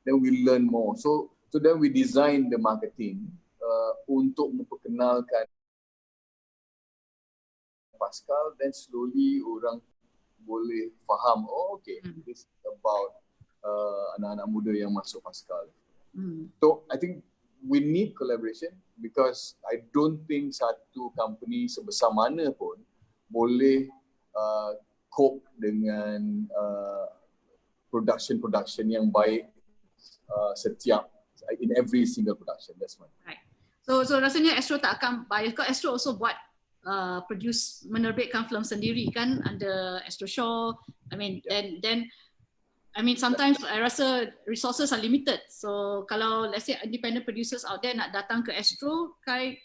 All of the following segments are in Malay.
then we learn more. So then we design the marketing untuk memperkenalkan Pascal, then slowly orang boleh faham, oh okay, this is about anak-anak muda yang masuk Pascal. So I think we need collaboration because I don't think satu company sebesar mana pun boleh cope dengan production yang baik setiap in every single production. That's one. Right. So rasanya Astro tak akan bias. Because Astro also buat produce menerbitkan film sendiri kan under Astro Shaw. I mean, then I mean sometimes I rasa resources are limited. So kalau let's say independent producers out there nak datang ke Astro, Khai,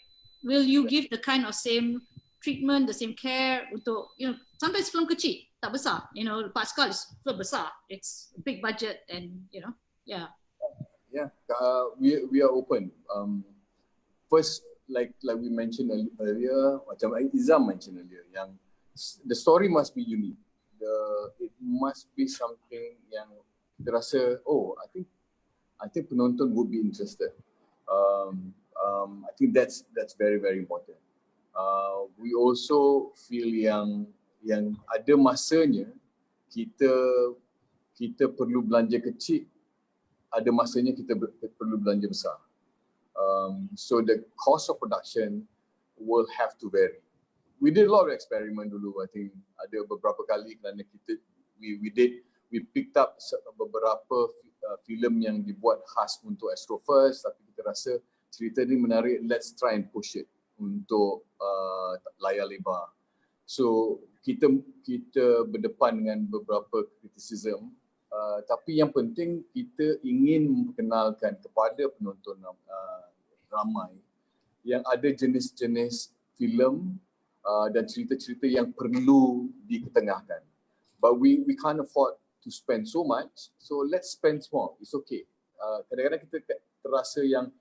will you give the kind of same treatment, the same care untuk, you know, sometimes film kecil tak besar, you know, Pascal is film besar, it's big budget and you know, yeah. Yeah, we are open. First, like we mentioned earlier, macam Izham mentioned earlier, yang the story must be unique. It must be something yang kita rasa, oh, I think penonton would be interested. I think that's very very important. We also feel yang ada masanya kita perlu belanja kecil, ada masanya kita perlu belanja besar. So the cost of production will have to vary. We did a lot of experiment dulu. I think ada beberapa kali kerana we picked up beberapa filem yang dibuat khas untuk Astro First, tapi kita rasa cerita ni menarik, let's try and push it untuk layar lebar. So kita berdepan dengan beberapa criticism, tapi yang penting kita ingin memperkenalkan kepada penonton ramai yang ada jenis-jenis filem dan cerita-cerita yang perlu diketengahkan. But we can't afford to spend so much, so let's spend small. It's okay. Kadang-kadang kita terasa yang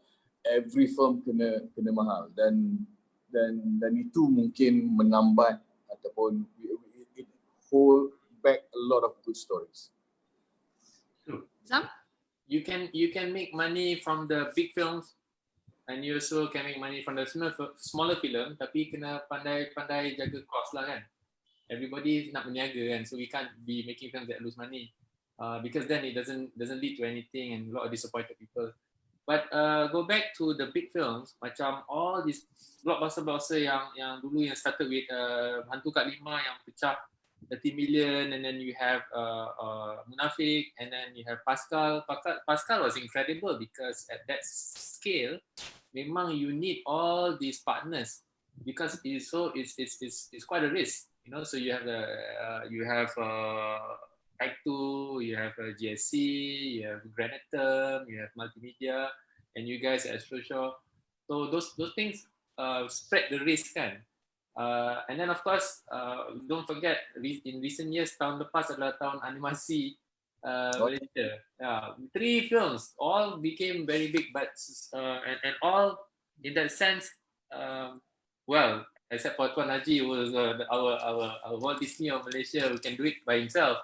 every film kena mahal dan itu mungkin menambat ataupun it hold back a lot of good stories. Izham? You can make money from the big films. And you also can make money from the smaller film, tapi kena pandai jaga cost lah kan. Everybody nak berniaga kan, so we can't be making films that lose money, because then it doesn't lead to anything and a lot of disappointed people. But go back to the big films, macam all these blockbuster yang dulu yang started with Hantu Kat Lima yang pecah 30 million, and then you have Munafik, and then you have Pascal. Pascal was incredible because at that scale, memang you need all these partners because it's quite a risk, you know. So you have Dato, you have GSC, you have Granatum, you have multimedia, and you guys at Astro Shaw. So those things spread the risk kan. And then of course, don't forget in recent years, tahun lepas adalah tahun animasi Malaysia. Yeah, 3 films all became very big, but and all in that sense, well, except for Tuan Haji, was our Walt Disney of Malaysia, who can do it by himself.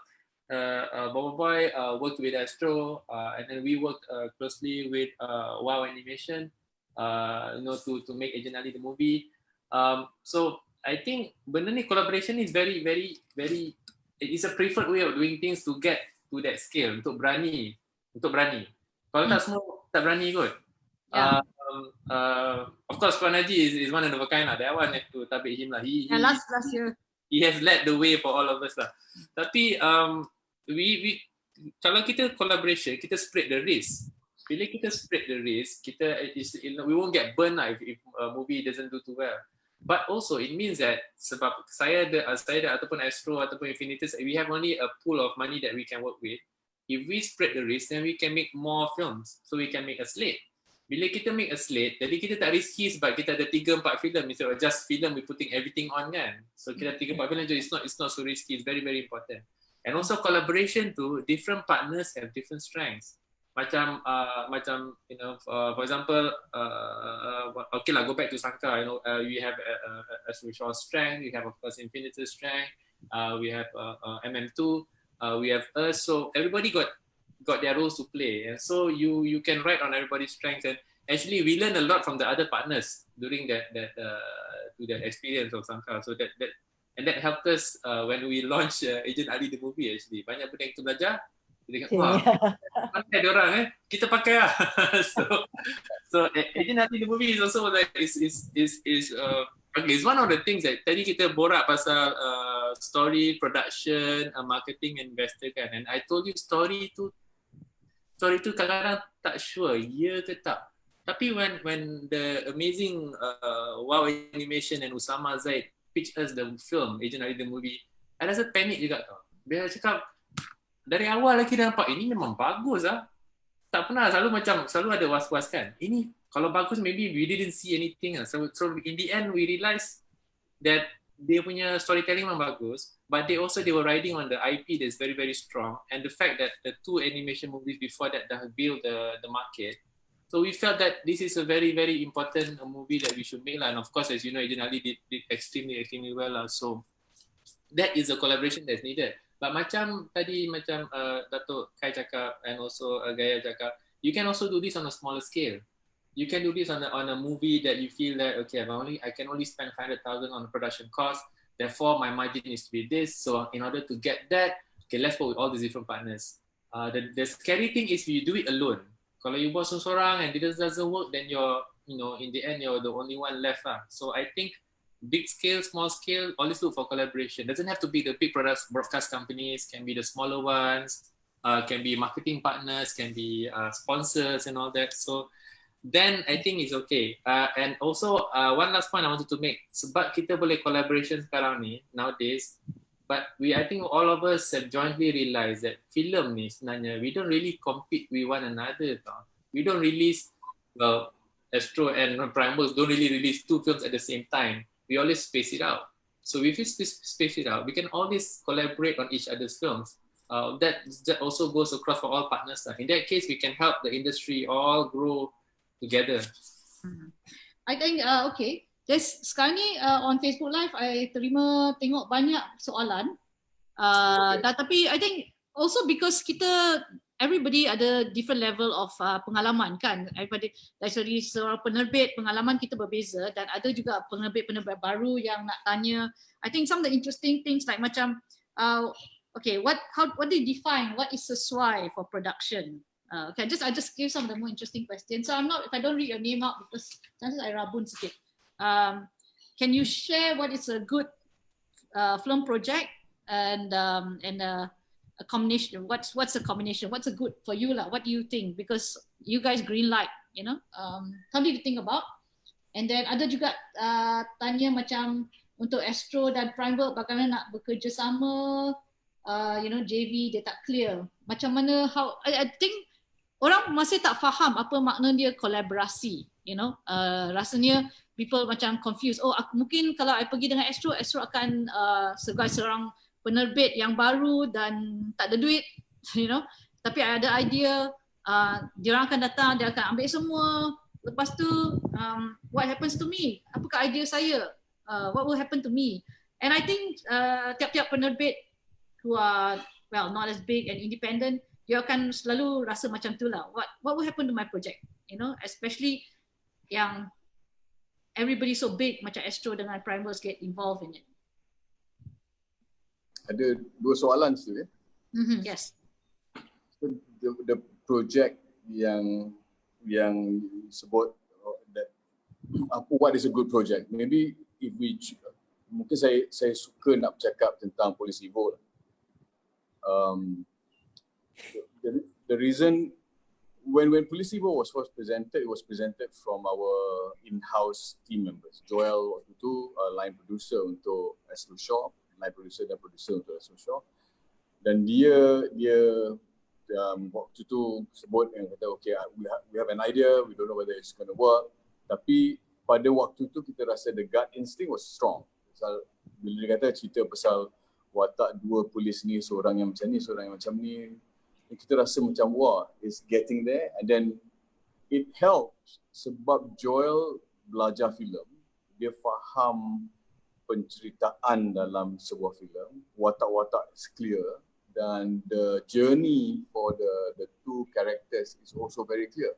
Bobo Boy worked with Astro, and then we worked closely with Wow Animation, you know, to make Agent Ali the movie. So I think benda ni collaboration is very very very, it is a preferred way of doing things to get to that scale, untuk berani. Kalau tak semua tak berani kot. Yeah. Of course Puan Haji is one of a kind lah. That one have to tabik him lah. Last year he has led the way for all of us lah. Tapi we kalau kita collaboration, kita spread the risk. Bila kita spread the risk, we won't get burned lah if a movie doesn't do too well. But also it means that sebab saya ataupun Astro ataupun Infinitus, we have only a pool of money that we can work with. If we spread the risk, then we can make more films. So we can make a slate. Bila kita make a slate, jadi kita tak risky sebab kita ada 3-4 filem instead of just film we putting everything on kan. So kita 3-4 filem je, it's not so risky. It's very very important. And also collaboration too, different partners have different strengths. Macam you know, for example, okay lah, go back to Sangka, you know, you have Astro Shaw strength, you have of course Infinitus strength, we have MM2, we have us, so everybody got got their roles to play, and so you can ride on everybody's strengths. And actually, we learned a lot from the other partners during that experience of Sangkar. So that helped us when we launched Agent Ali the movie. Actually, banyak benda yang kita belajar. Kita tengok, wah, pakai dia orang kita pakai lah. so Agent Ali the movie is also like it's one of the things that tadi kita borak pasal story, production, marketing, investor kan. And I told you story tu kadang-kadang tak sure, ya ke tak. Tapi when the amazing Wow Animation and Usama Zaid pitch us the film Agent Ali the movie, I rasa panic juga tau. Dia cakap dari awal lagi dia nampak ini memang bagus lah. Tak pernah, selalu ada was-was kan. Ini kalau bagus maybe we didn't see anything lah. So in the end we realised that dia punya storytelling memang bagus, but they were riding on the IP that's very very strong, and the fact that the 2 animation movies before that dah build the market. So we felt that this is a very very important movie that we should make lah. And of course, as you know, Agent Ali did extremely well lah. So that is a collaboration that's needed. But macam Dato' Khai cakap and also Gaya cakap, you can also do this on a smaller scale. You can do this on a movie that you feel that okay, I can only spend 500,000 on the production cost. Therefore, my margin needs to be this. So in order to get that, okay, let's work with all these different partners. The scary thing is you do it alone. Kalau you buat seorang and it doesn't work, then in the end you're the only one left lah. So I think big scale, small scale, always look for collaboration. Doesn't have to be the big broadcast companies. Can be the smaller ones. Can be marketing partners. Can be sponsors and all that. So then I think it's okay. And also one last point I wanted to make. Sebab kita boleh collaboration sekarang ni nowadays, but I think all of us have jointly realized that film ni sebenarnya we don't really compete with one another. We don't release Astro and Primus don't really release 2 films at the same time. We always space it out. So if we space it out, we can always collaborate on each other's films. That also goes across for all partners. In that case, we can help the industry all grow together. I think okay. Sekarang ni on Facebook Live, I tengok banyak soalan. Tapi I think also because everybody ada different level of pengalaman kan. Dari seorang penerbit, pengalaman kita berbeza, dan ada juga penerbit baru yang nak tanya. I think some of the interesting things like macam okay, what do you define what is sesuai for production? Okay, I just give some of the more interesting questions. So if I don't read your name out because sometimes I rabun sikit. Can you share what is a good film project and a combination? What's a combination? What's a good for you lah? What do you think? Because you guys green light, something to think about. And then ada juga tanya macam untuk Astro dan Primework bagaimana nak bekerjasama, JV dia tak clear. Macam mana I think orang masih tak faham apa makna dia kolaborasi, rasanya people macam confused. Oh, mungkin kalau I pergi dengan Astro akan sebagai seorang penerbit yang baru dan tak ada duit, tapi ada idea, dia orang akan datang, dia akan ambil semua. Lepas tu, what happens to me? Apakah idea saya? What will happen to me? And I think tiap-tiap penerbit who are not as big and independent, dia akan selalu rasa macam tu lah. What will happen to my project? Especially yang everybody so big macam Astro dengan Primus get involved in it. Ada 2 soalan situ ya. Yes. So, the project yang sebut what is a good project? Maybe if mungkin saya suka nak bercakap tentang Polis Evo. The reason when Polis Evo was first presented, it was presented from our in-house team members. Joel waktu tu line producer untuk Astro Shaw, line producer dan producer untuk Astro Shaw. Dan dia waktu tu sebut yang kata okay, we have an idea, we don't know whether it's going to work. Tapi pada waktu tu kita rasa the gut instinct was strong. Bila dia kata cerita pasal watak 2 polis ni, seorang yang macam ni, seorang yang macam ni, kita rasa macam wah, it's getting there. And then it helps sebab Joel belajar filem, dia faham penceritaan dalam sebuah filem, watak-watak is clear, dan the journey for the two characters is also very clear.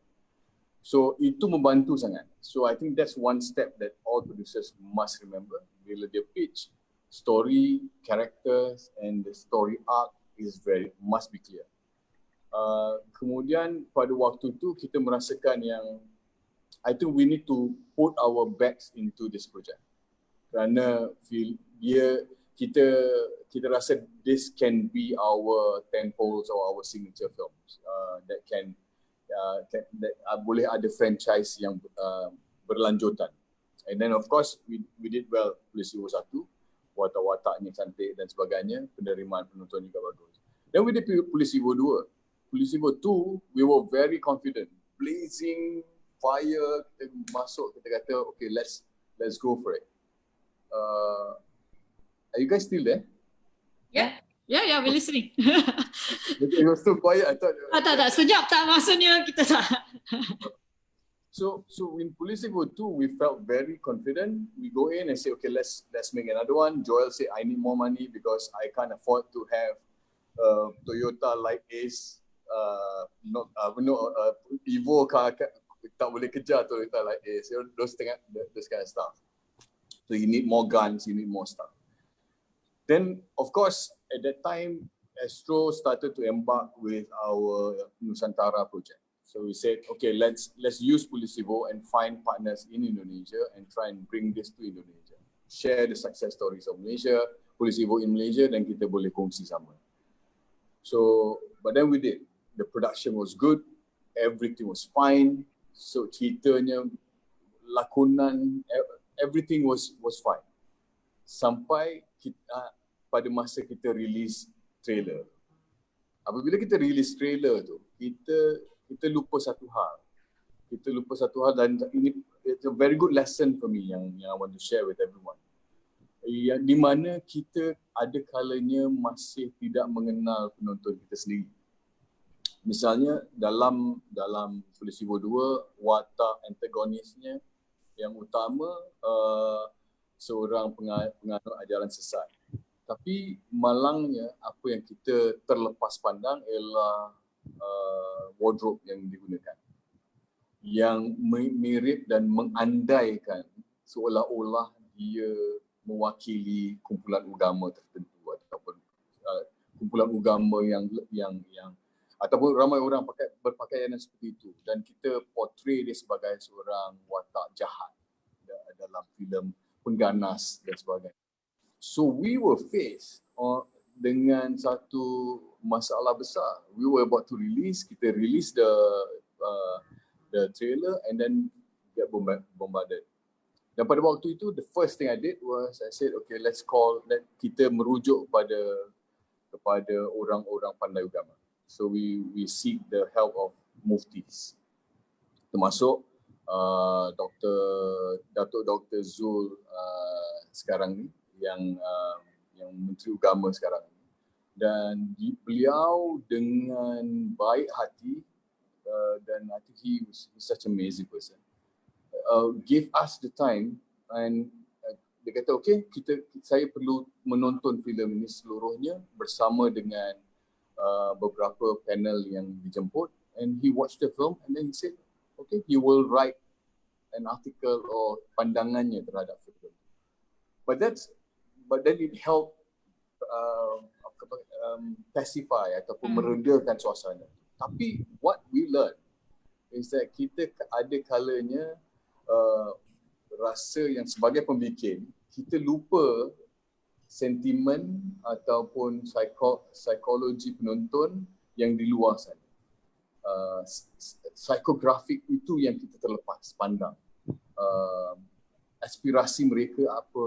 So itu membantu sangat. So I think that's one step that all producers must remember. Bila dia pitch, story, characters and the story arc must be clear. Kemudian pada waktu tu kita merasakan yang I think we need to put our backs into this project. Kerana kita rasa this can be our tentpoles or our signature films that boleh ada franchise yang berlanjutan. And then of course we did well. Polisi Iwo 1, watak-wataknya cantik dan sebagainya, penerimaan penonton juga bagus. Then we did Polisi Iwo 2. Polisi Iwo 2, we were very confident, blazing fire, kita masuk, kita kata okay, let's go for it. Are you guys still there? Yeah, we're listening. It was too quiet. I thought. Tak. Sekejap tak, maksudnya kita tak. So in Polisi Iwo 2, we felt very confident. We go in and say, okay, let's make another one. Joel said, I need more money because I can't afford to have Toyota Light Ace, Evo car tak boleh kejar Toyota Light Ace. Those kind of stuff. So you need more guns, you need more stuff. Then, of course, at that time, Astro started to embark with our Nusantara project. So we said, okay, let's use Polisi Iwo and find partners in Indonesia and try and bring this to Indonesia. Share the success stories of Malaysia, Polisi Iwo in Malaysia, dan kita boleh kongsi sama. So, but then we did. The production was good, everything was fine. So ceritanya, lakonan, everything was fine. Sampai pada masa kita release trailer. Apabila kita release trailer tu, kita lupa satu hal. Dan ini it's a very good lesson for me yang I want to share with everyone. Di mana kita ada kalanya masih tidak mengenal penonton kita sendiri. Misalnya dalam Polisi Iwo 2, watak antagonisnya yang utama seorang penganut ajaran sesat. Tapi malangnya apa yang kita terlepas pandang ialah wardrobe yang digunakan. Yang mirip dan mengandaikan seolah-olah dia mewakili kumpulan agama tertentu ataupun kumpulan agama yang ataupun ramai orang berpakaian seperti itu, dan kita portray dia sebagai seorang watak jahat dalam filem pengganas dan sebagainya. So we were faced dengan satu masalah besar. We were about to release, kita release the trailer and then get bombarded. Dan pada waktu itu, the first thing I did was I said, okay, kita merujuk kepada orang-orang pandai agama. So we seek the help of muftis, termasuk Datuk Dr. Zul sekarang ni yang Menteri Agama sekarang ni, dan beliau dengan baik hati dan I think he's such an amazing person, give us the time and dia kata okay, saya perlu menonton filem ini seluruhnya bersama dengan beberapa panel yang dijemput, and he watched the film and then he said okay, he will write an article or pandangannya terhadap film. But then it helped pacify ataupun meredakan suasana. Tapi what we learn is that kita ada kalanya rasa yang sebagai pembikin kita lupa sentimen ataupun psikologi penonton yang di luar sana. Psikografik itu yang kita terlepas pandang. Aspirasi mereka apa,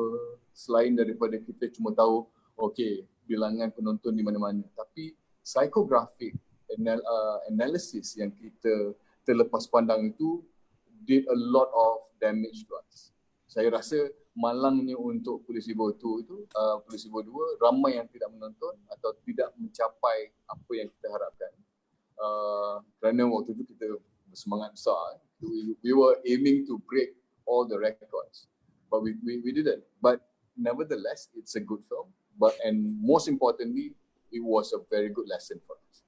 selain daripada kita cuma tahu okey, bilangan penonton di mana-mana, tapi psikografik analysis yang kita terlepas pandang itu did a lot of damage to us. Saya rasa malangnya untuk Polisi Iwo 2 itu, Polisi Iwo 2 ramai yang tidak menonton atau tidak mencapai apa yang kita harapkan. Kerana waktu itu kita bersemangat besar. We were aiming to break all the records, but we didn't. But nevertheless, it's a good film. And most importantly, it was a very good lesson for us.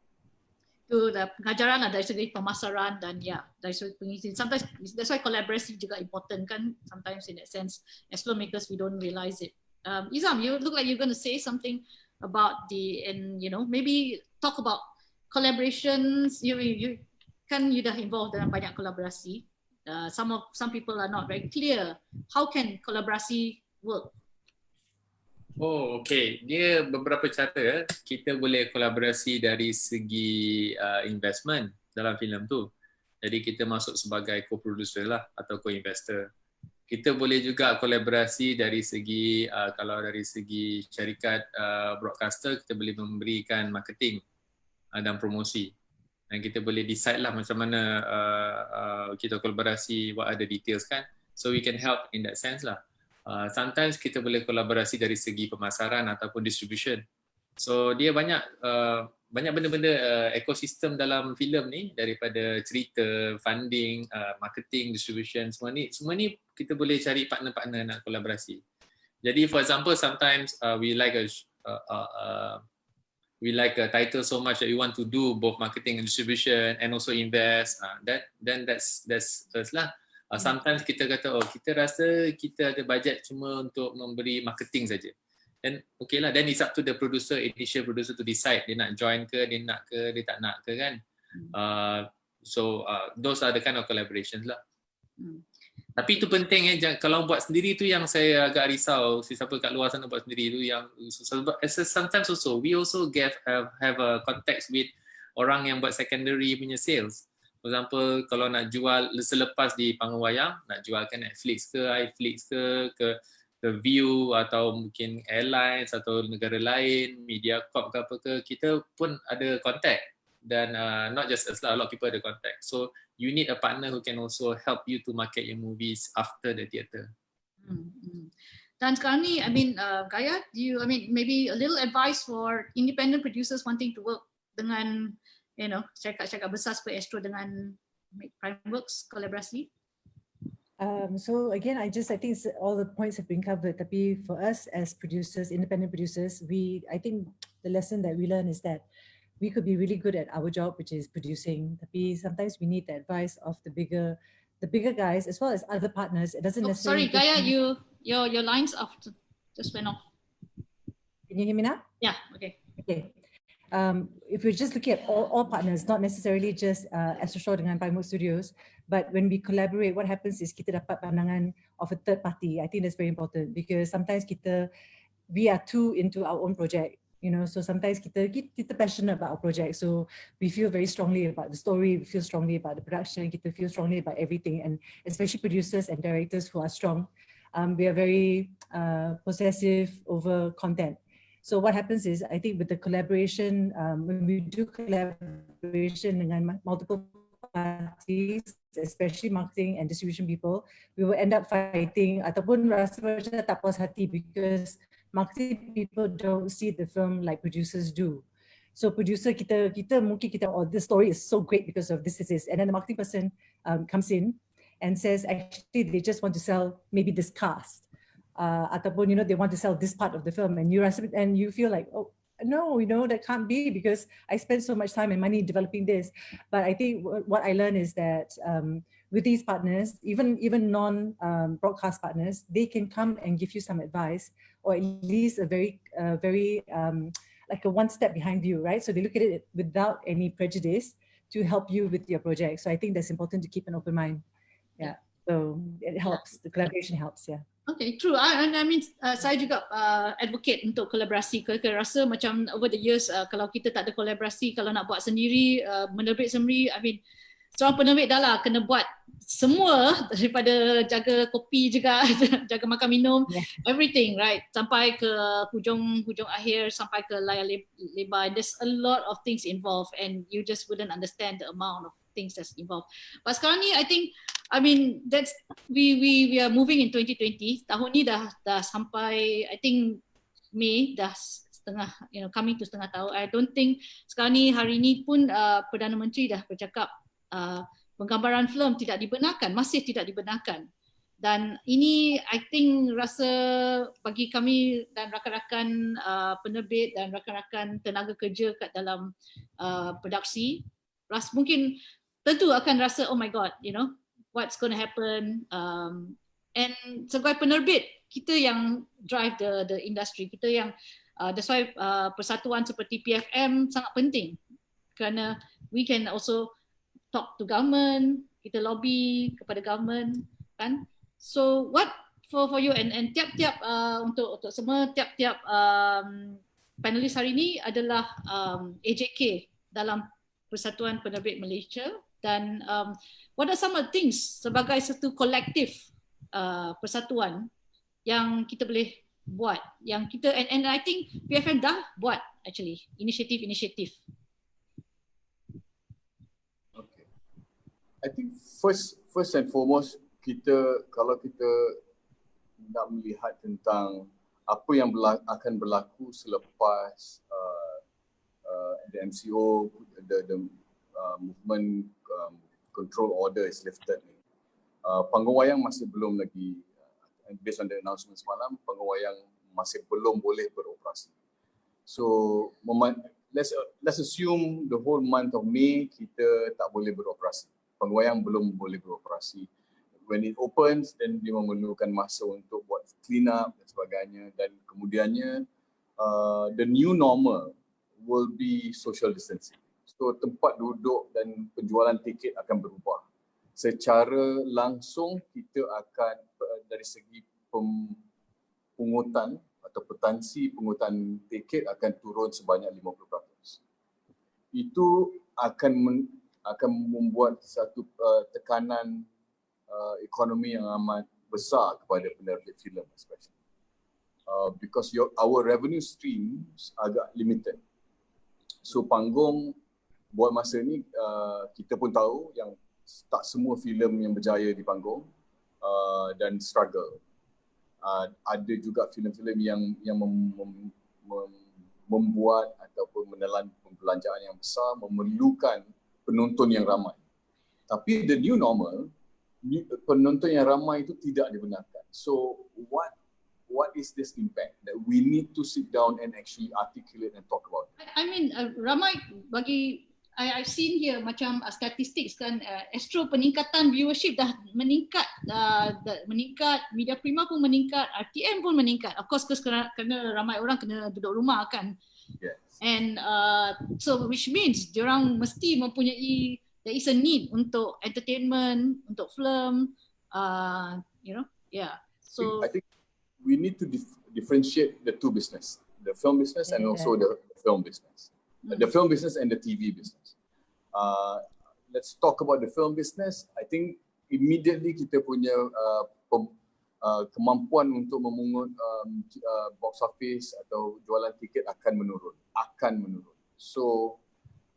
Itu pengajaran lah dari segi pemasaran dan dari segi pengisian. Sometimes that's why collaboration juga important kan. Sometimes in that sense, as filmmakers we don't realize it. Izham, you look like you're going to say something about maybe talk about collaborations. You dah involved dalam banyak kolaborasi. Some people are not very clear. How can collaborasi work? Oh, okay. Dia beberapa cara kita boleh kolaborasi dari segi investment dalam filem tu. Jadi kita masuk sebagai co-producer lah atau co-investor. Kita boleh juga kolaborasi dari segi kalau dari segi syarikat broadcaster, kita boleh memberikan marketing dan promosi. Dan kita boleh decide lah macam mana kita kolaborasi, what are the details kan. So we can help in that sense lah. Sometimes kita boleh kolaborasi dari segi pemasaran ataupun distribution. So dia banyak benda-benda ekosistem dalam filem ni, daripada cerita, funding, marketing, distribution, semua ni kita boleh cari partner-partner nak kolaborasi. Jadi for example, sometimes we like a title so much that we want to do both marketing and distribution and also invest. Then that's us lah. Sometimes kita kata, kita rasa kita ada budget cuma untuk memberi marketing saja. Then okay lah, then it's up to the initial producer to decide dia nak join ke, dia nak ke, dia tak nak ke kan. So those are the kind of collaborations lah. Tapi itu penting kalau buat sendiri tu yang saya agak risau, siapa kat luar sana buat sendiri tu yang sometimes also we also have a context with orang yang buat secondary punya sales. For example, kalau nak jual selepas di panggung wayang, nak jual ke Netflix ke, iFlix ke View atau mungkin airlines atau negara lain, Mediacorp ke apa ke, kita pun ada contact. Dan not just us lah, a lot of people ada contact. So you need a partner who can also help you to market your movies after the theatre. Dan sekarang ni, Gaya, maybe a little advice for independent producers wanting to work dengan syarikat-syarikat besar seperti Astro dengan Primeworks kolaborasi? So again, I think all the points have been covered. Tapi for us as producers, independent producers, I think the lesson that we learn is that we could be really good at our job, which is producing. Tapi sometimes we need the advice of the bigger guys as well as other partners. It doesn't necessarily. Sorry, Gaya, your lines just went off. Can you hear me now? Yeah. Okay. Okay. If we're just looking at all partners, not necessarily just Astro Shaw dengan Primeworks Studios, but when we collaborate, what happens is kita dapat pandangan of a third party. I think that's very important because sometimes we are too into our own project, so sometimes kita passionate about our project, so we feel very strongly about the story, we feel strongly about the production, kita feel strongly about everything, and especially producers and directors who are strong, we are very possessive over content. So what happens is, I think with the collaboration, when we do collaboration dengan multiple parties, especially marketing and distribution people, we will end up fighting ataupun rasa macam tak puas hati because marketing people don't see the film like producers do. So producer kita mungkin this story is so great because of this, and then the marketing person comes in and says actually they just want to sell maybe this cast. Ataupun they want to sell this part of the film, and you feel like, oh no, that can't be because I spent so much time and money developing this. But I think what I learned is that with these partners, even non-broadcast partners, they can come and give you some advice, or at least a very like a one step behind you, right? So they look at it without any prejudice to help you with your project. So I think that's important to keep an open mind. Yeah. So it helps. The collaboration helps. Yeah. Okay, true. Saya juga advocate untuk kolaborasi. Kerana rasa macam over the years, kalau kita tak ada kolaborasi, kalau nak buat sendiri, menerbit sendiri, seorang penerbit dah lah kena buat semua daripada jaga kopi juga, jaga makan minum, everything, right? Sampai ke hujung akhir, sampai ke layar lebar. There's a lot of things involved and you just wouldn't understand the amount of things that's involved. But sekarang ni, that's we are moving in 2020. Tahun ni dah sampai, I think Mei dah setengah, coming to setengah tahun. I don't think sekarang ni hari ni pun Perdana Menteri dah bercakap penggambaran filem tidak dibenarkan, masih tidak dibenarkan. Dan ini I think rasa bagi kami dan rakan-rakan penerbit dan rakan-rakan tenaga kerja kat dalam produksi, mungkin tentu akan rasa oh my god, you know, what's going to happen. And sebagai penerbit, kita yang drive the industry, kita yang that's why persatuan seperti PFM sangat penting, kerana we can also talk to government, kita lobby kepada government, kan. So what for you and tiap-tiap untuk semua tiap-tiap panelis hari ini adalah AJK dalam Persatuan Penerbit Malaysia, dan what are some of the things sebagai satu kolektif persatuan yang kita boleh buat, yang kita and I think PFM dah buat actually inisiatif. Okay. I think first and foremost, kalau kita nak melihat tentang apa yang akan berlaku selepas the MCO, the movement control order is lifted, panggung wayang masih belum lagi, based on the announcement semalam, panggung wayang masih belum boleh beroperasi. So let's assume the whole month of May kita tak boleh beroperasi. Panggung wayang belum boleh beroperasi. When it opens, then dia memerlukan masa untuk buat clean up dan sebagainya, dan kemudiannya the new normal will be social distancing. So tempat duduk dan penjualan tiket akan berubah. Secara langsung kita akan dari segi pungutan atau potensi pungutan tiket akan turun sebanyak 50%. Itu akan membuat satu tekanan ekonomi yang amat besar kepada penerbit filem, especially because our revenue streams agak limited. So panggung buat masa ni kita pun tahu yang tak semua filem yang berjaya di panggung dan struggle. Ada juga filem-filem yang membuat ataupun menelan pembelanjaan yang besar, memerlukan penonton yang ramai. Tapi the new normal, penonton yang ramai itu tidak dibenarkan. So what is this impact that we need to sit down and actually articulate and talk about? I mean ramai bagi I've seen here macam statistics kan, Astro peningkatan viewership dah meningkat, Media Prima pun meningkat, RTM pun meningkat. Of course kerana ramai orang kena duduk rumah kan. Yes. And so which means diorang mesti mempunyai, there is a need untuk entertainment, untuk film, you know, yeah. So I think we need to differentiate the two business, the film business and also the film business. The film business and the TV business. Let's talk about the film business. I think immediately kita punya kemampuan untuk memungut box office atau jualan tiket akan menurun. So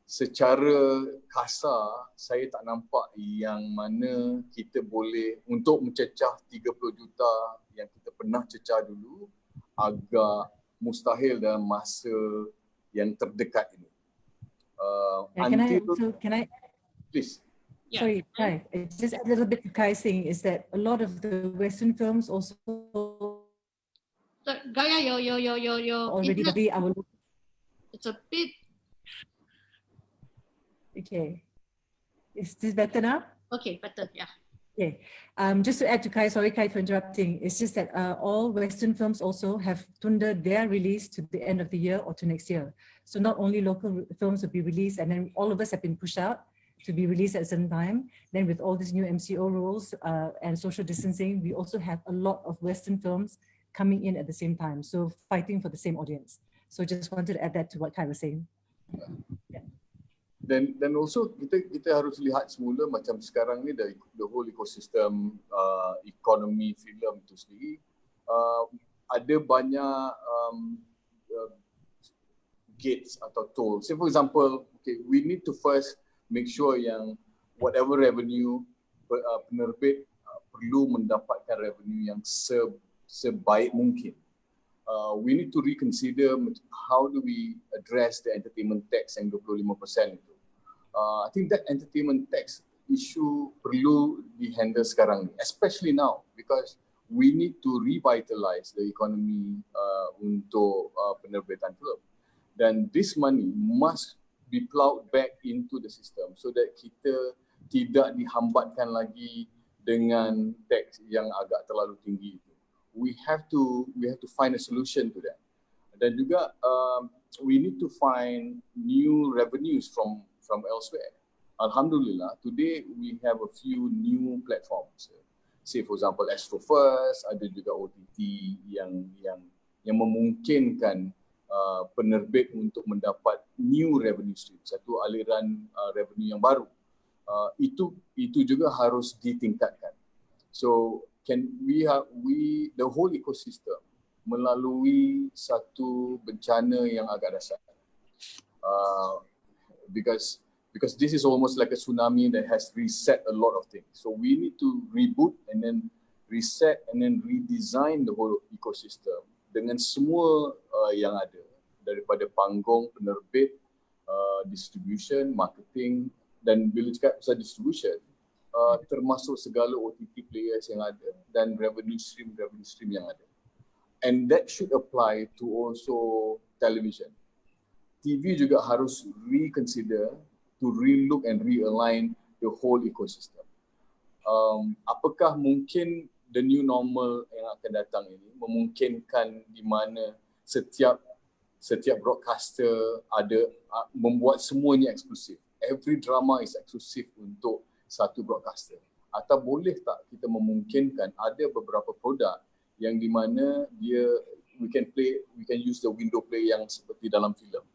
secara kasar saya tak nampak yang mana kita boleh untuk mencecah 30 juta yang kita pernah cecah dulu, agak mustahil dalam masa yang terdekat ini. Can I please? yeah. Sorry, Khai. Just a little bit to Khai's thing is that a lot of the Western films also Gaya, your already maybe I will. it's a bit Okay. Is this better now? okay, better, yeah. Okay. Just to add to Khai, sorry Khai for interrupting. It's just that all Western films also have tunda their release to the end of the year or to next year. So not only local films will be released, and then all of us have been pushed out to be released at a certain time. Then with all these new MCO rules and social distancing, we also have a lot of Western films coming in at the same time. So fighting for the same audience. So just wanted to add that to what Khai was saying. Yeah. Dan also kita harus lihat semula macam sekarang ni the whole ecosystem ekonomi filem itu sendiri ada banyak gates atau tolls. Say for example, okay, we need to first make sure yang whatever revenue penerbit perlu mendapatkan revenue yang sebaik mungkin. We need to reconsider how do we address the entertainment tax yang 25% itu. I think that entertainment tax isu perlu dihandle sekarang ni, especially now, because we need to revitalize the economy untuk penerbitan filem. Dan this money must be plowed back into the system so that kita tidak dihambatkan lagi dengan teks yang agak terlalu tinggi itu. We have to find a solution to that. Dan juga we need to find new revenues from elsewhere. Alhamdulillah, today we have a few new platforms. Say for example Astro First, ada juga OTT yang memungkinkan penerbit untuk mendapat new revenue stream, satu aliran revenue yang baru. Itu juga harus ditingkatkan. So the whole ecosystem melalui satu bencana yang agak dahsyat. Because this is almost like a tsunami that has reset a lot of things. So we need to reboot and then reset and then redesign the whole ecosystem dengan semua yang ada, daripada panggung, penerbit, distribution, marketing, dan bila cakap pasal distribution, termasuk segala OTT players yang ada dan revenue stream yang ada. And that should apply to also television. TV juga harus reconsider to relook and realign the whole ecosystem. Apakah mungkin the new normal yang akan datang ini memungkinkan di mana setiap broadcaster ada membuat semuanya eksklusif. Every drama is eksklusif untuk satu broadcaster. Atau boleh tak kita memungkinkan ada beberapa produk yang di mana we can use the window play yang seperti dalam filem.